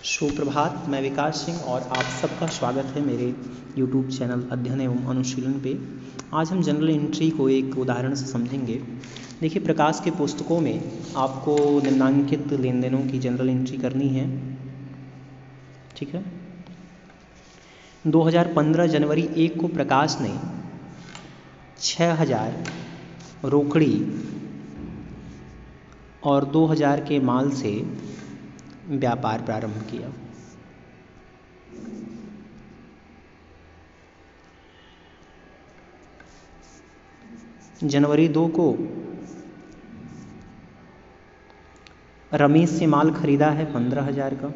सुप्रभात। मैं विकास सिंह और आप सबका स्वागत है मेरे YouTube चैनल अध्ययन एवं अनुशीलन पे। आज हम जनरल एंट्री को एक उदाहरण से समझेंगे। देखिए, प्रकाश के पुस्तकों में आपको निम्नांकित लेन देनों की जनरल एंट्री करनी है। ठीक है। 2015 जनवरी 1 को प्रकाश ने 6000 रोकड़ी और 2000 के माल से व्यापार प्रारंभ किया। जनवरी 2 को रमेश से माल खरीदा है 15,000 का।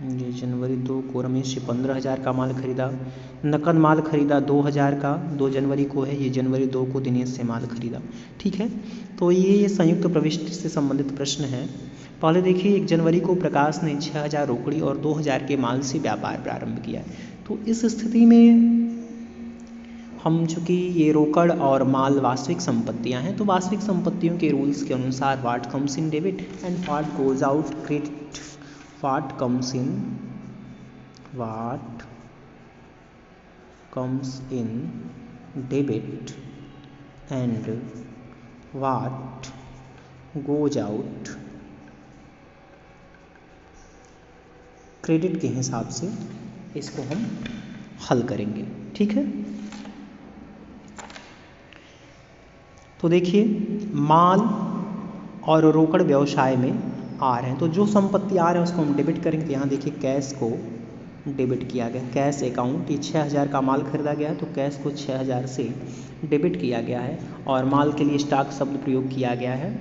ये जनवरी 2 को रमेश से 15,000 का माल खरीदा। नकद माल खरीदा 2,000 का, 2 जनवरी को है। ये जनवरी 2 को दिनेश से माल खरीदा। ठीक है। तो ये संयुक्त प्रविष्टि से संबंधित प्रश्न है। पहले देखिए, 1 जनवरी को प्रकाश ने 6000 रोकड़ी और 2000 के माल से व्यापार प्रारंभ किया है। तो इस स्थिति में हम चूँकि ये रोकड़ और माल वास्तविक संपत्तियां हैं, तो वास्तविक संपत्तियों के रूल्स के अनुसार what comes in debit and what goes out credit. What comes in debit and what goes out credit के हिसाब से इसको हम हल करेंगे। ठीक है। तो देखिए, माल और रोकड़ व्यवसाय में आ रहे हैं, तो जो संपत्ति आ रहे हैं उसको हम डेबिट करेंगे। यहाँ देखिए, कैश को डेबिट किया गया। कैश अकाउंट, ये 6000 का माल खरीदा गया है, तो कैश को 6000 से डेबिट किया गया है। और माल के लिए स्टॉक शब्द प्रयोग किया गया है।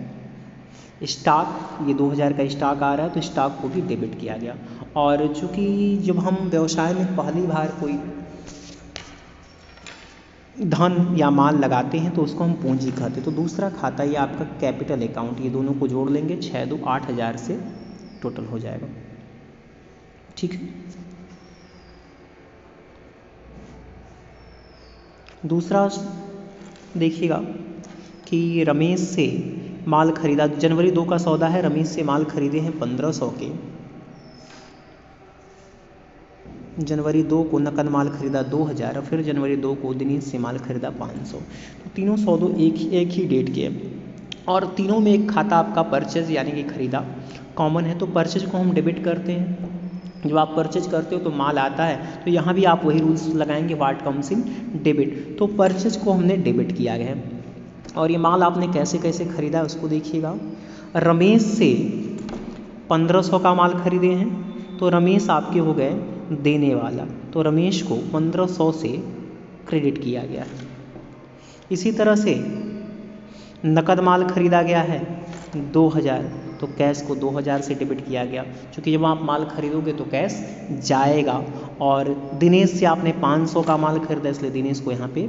स्टॉक, ये 2000 का स्टॉक आ रहा है, तो स्टॉक को भी डेबिट किया गया। और चूँकि जब हम व्यवसाय में पहली बार कोई धन या माल लगाते हैं तो उसको हम पूंजी कहते हैं। तो दूसरा खाता ये आपका कैपिटल अकाउंट, ये दोनों को जोड़ लेंगे, 6 2 8000 से टोटल हो जाएगा। ठीक है। दूसरा देखिएगा कि रमेश से माल खरीदा। जनवरी 2 का सौदा है, रमेश से माल खरीदे हैं 1500 के। जनवरी 2 को नकद माल खरीदा 2000, फिर जनवरी 2 को दिनेश से माल खरीदा 500। तो तीनों सौदों एक ही डेट के, और तीनों में एक खाता आपका परचेज यानी कि खरीदा कॉमन है। तो परचेज को हम डेबिट करते हैं। जब आप परचेज करते हो तो माल आता है, तो यहाँ भी आप वही रूल्स लगाएंगे, व्हाट कम्स इन डेबिट। तो परचेज को हमने डेबिट किया गया है। और ये माल आपने कैसे कैसे खरीदा उसको देखिएगा। रमेश से 1500 का माल खरीदे हैं, तो रमेश आपके हो गए देने वाला, तो रमेश को 1500 से क्रेडिट किया गया है। इसी तरह से नकद माल खरीदा गया है 2000, तो कैश को 2000 से डेबिट किया गया, क्योंकि जब आप माल खरीदोगे तो कैश जाएगा। और दिनेश से आपने 500 का माल खरीदा, इसलिए दिनेश को यहाँ पे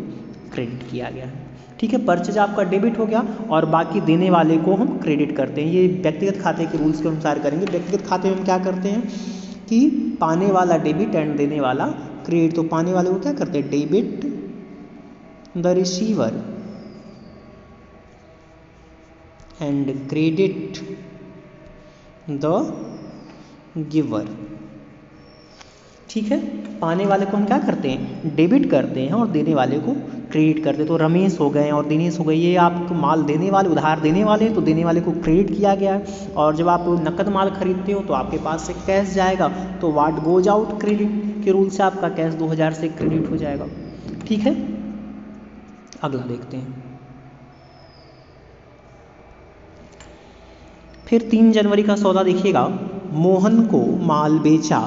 क्रेडिट किया गया है। ठीक है। परचेज आपका डेबिट हो गया और बाकी देने वाले को हम क्रेडिट करते हैं। ये व्यक्तिगत खाते के रूल्स के अनुसार करेंगे। व्यक्तिगत खाते में हम क्या करते हैं कि पाने वाला डेबिट एंड देने वाला क्रेडिट। तो पाने वाले को क्या करते हैं, debit the receiver and credit the giver. ठीक है। पाने वाले को हम क्या करते हैं, डेबिट करते हैं, और देने वाले को क्रेडिट करते हैं। तो रमेश हो गए और दिनेश हो गए, ये आपको माल देने वाले, उधार देने वाले, तो देने वाले को क्रेडिट किया गया है। और जब आप नकद माल खरीदते हो तो आपके पास से कैश जाएगा, तो व्हाट गोज आउट क्रेडिट के रूल से आपका कैश 2000 से क्रेडिट हो जाएगा। ठीक है। अगला देखते हैं। फिर 3 जनवरी का सौदा देखिएगा। मोहन को माल बेचा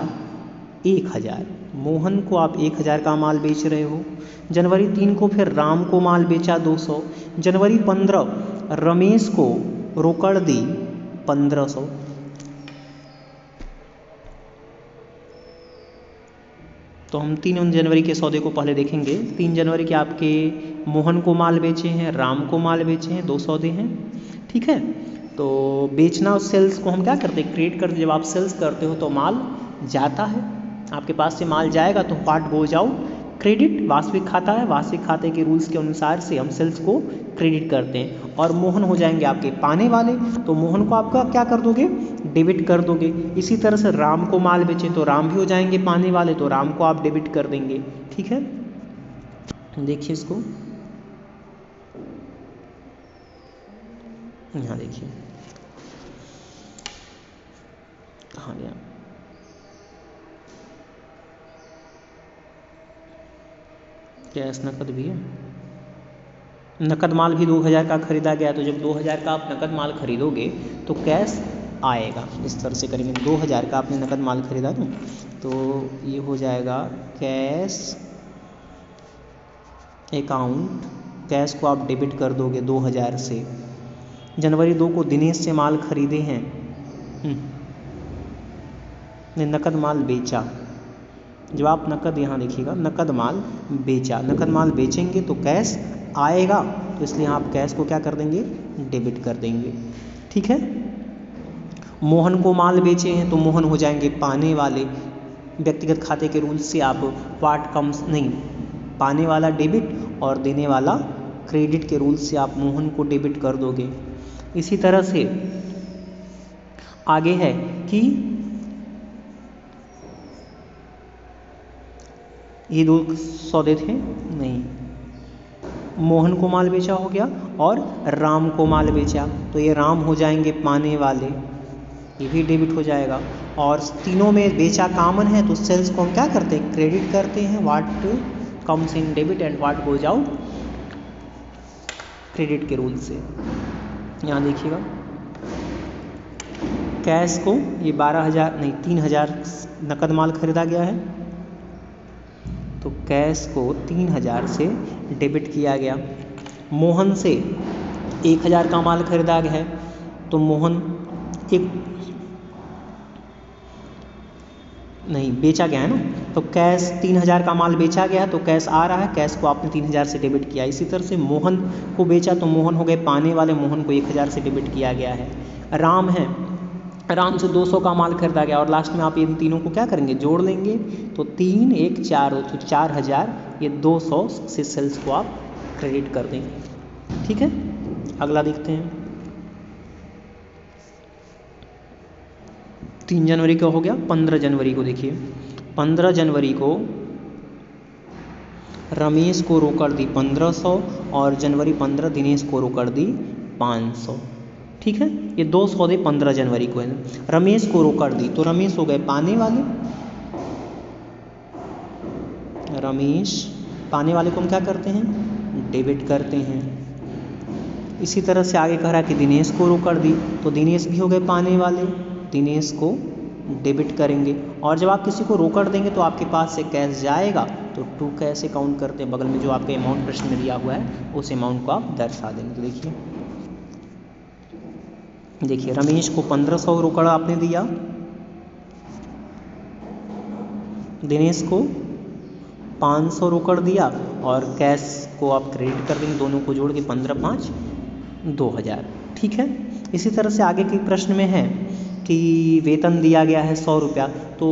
1000। मोहन को आप 1000 का माल बेच रहे हो। जनवरी 3 को फिर राम को माल बेचा 200। जनवरी 15 रमेश को रोकड़ दी 1500। तो हम 3 जनवरी के सौदे को पहले देखेंगे। 3 जनवरी के आपके मोहन को माल बेचे हैं, राम को माल बेचे हैं, 2 सौदे हैं। ठीक है। तो बेचना और सेल्स को हम क्या करते हैं, क्रेडिट करते। जब आप सेल्स करते हो तो माल जाता है, आपके पास से माल जाएगा, तो व्हाट गोज आउट क्रेडिट वास्तविक खाता है, वास्तविक खाते के रूल्स के अनुसार से हम सेल्स को क्रेडिट करते हैं। और मोहन हो जाएंगे आपके पाने वाले, तो मोहन को आपका क्या कर दोगे, डेबिट कर दोगे। इसी तरह से राम को माल बेचें तो राम भी हो जाएंगे पाने वाले, तो राम को आप डेबिट कर देंगे। ठीक है, देखिए इसको, यहाँ देखिए कहाँ गया, कैश नकद भी है, नकद माल भी 2000 का खरीदा गया। तो जब 2000 का आप नकद माल खरीदोगे तो कैश आएगा। इस तरह से करेंगे, 2000 का आपने नकद माल खरीदा ना, तो ये हो जाएगा कैश अकाउंट, कैश को आप डेबिट कर दोगे 2000 से। जनवरी 2 को दिनेश से माल खरीदे हैं, ने नकद माल बेचा। जब आप नकद, यहाँ देखिएगा, नकद माल बेचा, नकद माल बेचेंगे तो कैश आएगा, तो इसलिए आप कैश को क्या कर देंगे, डेबिट कर देंगे। ठीक है, मोहन को माल बेचे हैं तो मोहन हो जाएंगे पाने वाले। व्यक्तिगत खाते के रूल से आप व्हाट कम्स नहीं, पाने वाला डेबिट और देने वाला क्रेडिट के रूल से आप मोहन को डेबिट कर दोगे। इसी तरह से आगे है कि ये 2 सौदे थे नहीं, मोहन को माल बेचा हो गया और राम को माल बेचा, तो ये राम हो जाएंगे पाने वाले, ये भी डेबिट हो जाएगा। और तीनों में बेचा कॉमन है, तो सेल्स को हम क्या करते हैं, क्रेडिट करते हैं। What comes in debit and what goes out credit के रूल से। यहाँ देखिएगा, कैश को ये 12,000 नहीं 3,000 नकद माल खरीदा गया है, तो कैश को 3,000 से डेबिट किया गया। मोहन से 1,000 का माल खरीदा गया है, तो मोहन एक नहीं बेचा गया है ना, तो कैश 3,000 का माल बेचा गया है, तो कैश आ रहा है, कैश को आपने 3,000 से डेबिट किया। इसी तरह से मोहन को बेचा तो मोहन हो गए पाने वाले, मोहन को 1,000 से डेबिट किया गया है। राम है, राम से 200 का माल खरीदा गया, और लास्ट में आप इन तीनों को क्या करेंगे, जोड़ लेंगे, तो 3, 1, 4, तो 4,000, ये 200 से सेल्स को आप क्रेडिट कर देंगे। ठीक है, अगला देखते हैं। 3 जनवरी का हो गया। 15 जनवरी को देखिए, 15 जनवरी को रमेश को रोकड़ दी 1500 और जनवरी 15 दिनेश को रोकड़ दी 500। ठीक है, ये 2 सौदे 15 जनवरी को है। रमेश को रोकड़ दी, तो रमेश हो गए पाने वाले, रमेश पाने वाले को हम क्या करते हैं, डेबिट करते हैं। इसी तरह से आगे कह रहा है कि दिनेश को रोकड़ दी, तो दिनेश भी हो गए पाने वाले, दिनेश को डेबिट करेंगे। और जब आप किसी को रोकड़ देंगे तो आपके पास से कैश जाएगा, तो टू कैसे काउंट करते हैं, बगल में जो आपके अमाउंट प्रश्न में दिया हुआ है उस अमाउंट को आप दर्शा देंगे। तो देखिए रमेश को 1500 रोकड़ आपने दिया, दिनेश को 500 रोकड़ दिया, और कैश को आप क्रेडिट कर देंगे, दोनों को जोड़ के 15, 5, 2000। ठीक है, इसी तरह से आगे के प्रश्न में है कि वेतन दिया गया है 100 रुपया, तो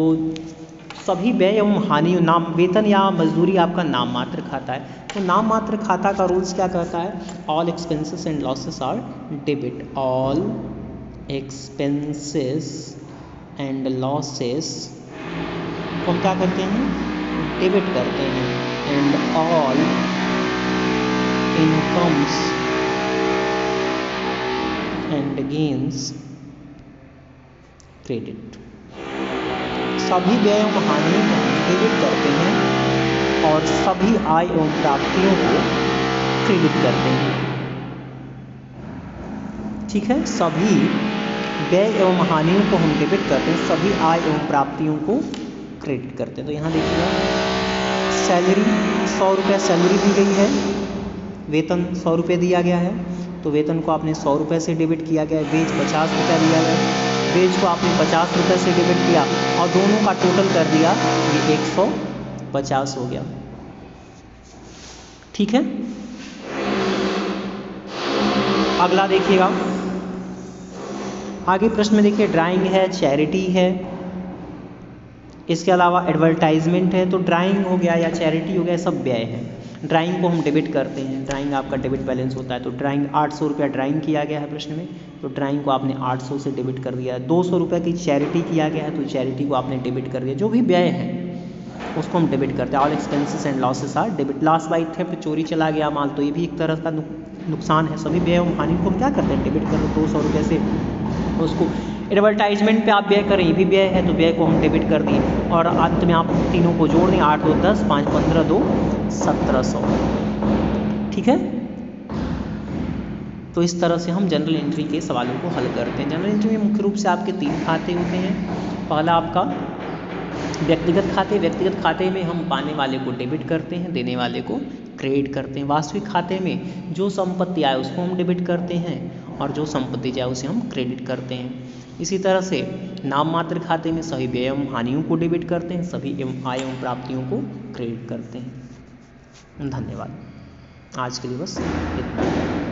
सभी व्यय एवं हानि, नाम वेतन या मजदूरी आपका नाम मात्र खाता है, तो नाम मात्र खाता का रूल्स क्या कहता है, all expenses and losses are debit, all expenses and losses को हम क्या करते हैं, डेबिट करते हैं, and all incomes and gains credit. सभी व्यय एवं हानि को डेबिट करते हैं और सभी आय एवं प्राप्तियों को क्रेडिट करते हैं। ठीक है, सभी व्यय एवं हानियों को हम डेबिट करते हैं, सभी आय एवं प्राप्तियों को क्रेडिट करते हैं। तो यहाँ देखिएगा, सैलरी 100 रुपये सैलरी दी गई है, वेतन 100 रुपये दिया गया है, तो वेतन को आपने 100 रुपये से डेबिट किया गया है। वेज 50 रुपया दिया गया है, वेज को आपने 50 रुपये से डेबिट किया और दोनों का टोटल कर दिया, ये 150 हो गया। ठीक है, अगला देखिएगा, आगे प्रश्न में देखिए ड्राइंग है, चैरिटी है, इसके अलावा एडवर्टाइजमेंट है, तो ड्राइंग हो गया या चैरिटी हो गया, सब व्यय है। ड्राइंग को हम डेबिट करते हैं, ड्राइंग आपका डेबिट बैलेंस होता है। तो ड्राइंग 800 रुपया ड्राइंग किया गया है प्रश्न में, तो ड्राइंग को आपने 800 से डेबिट कर दिया। 200 रुपये की चैरिटी किया गया है, तो चैरिटी को आपने डेबिट कर दिया। जो भी व्यय है उसको हम डेबिट करते हैं। All expenses and losses are debit. Loss by theft, चोरी चला गया माल, तो ये भी एक तरह का नुकसान है। सभी व्यय एवं हानि को हम क्या करते हैं, डेबिट करते हैं। 200 रुपये से उसको एडवर्टाइजमेंट पे आप व्यय करें, ये भी व्यय है, तो व्यय को हम डेबिट कर दिए। और अंत में आप तीनों को जोड़ दें, 8 2 10, 5 15 2 1700। ठीक है, तो इस तरह से हम जनरल एंट्री के सवालों को हल करते हैं। जनरल एंट्री में मुख्य रूप से आपके 3 खाते होते हैं। पहला आपका व्यक्तिगत खाते। व्यक्तिगत खाते में हम पाने वाले को डेबिट करते हैं, देने वाले को क्रेडिट करते हैं। वास्तविक खाते में जो संपत्ति आए उसको हम डेबिट करते हैं और जो संपत्ति जाए उसे हम क्रेडिट करते हैं। इसी तरह से नाम मात्र खाते में सभी व्यय एवं हानियों को डेबिट करते हैं, सभी आय एवं प्राप्तियों को क्रेडिट करते हैं। धन्यवाद। आज के लिए बस इतना।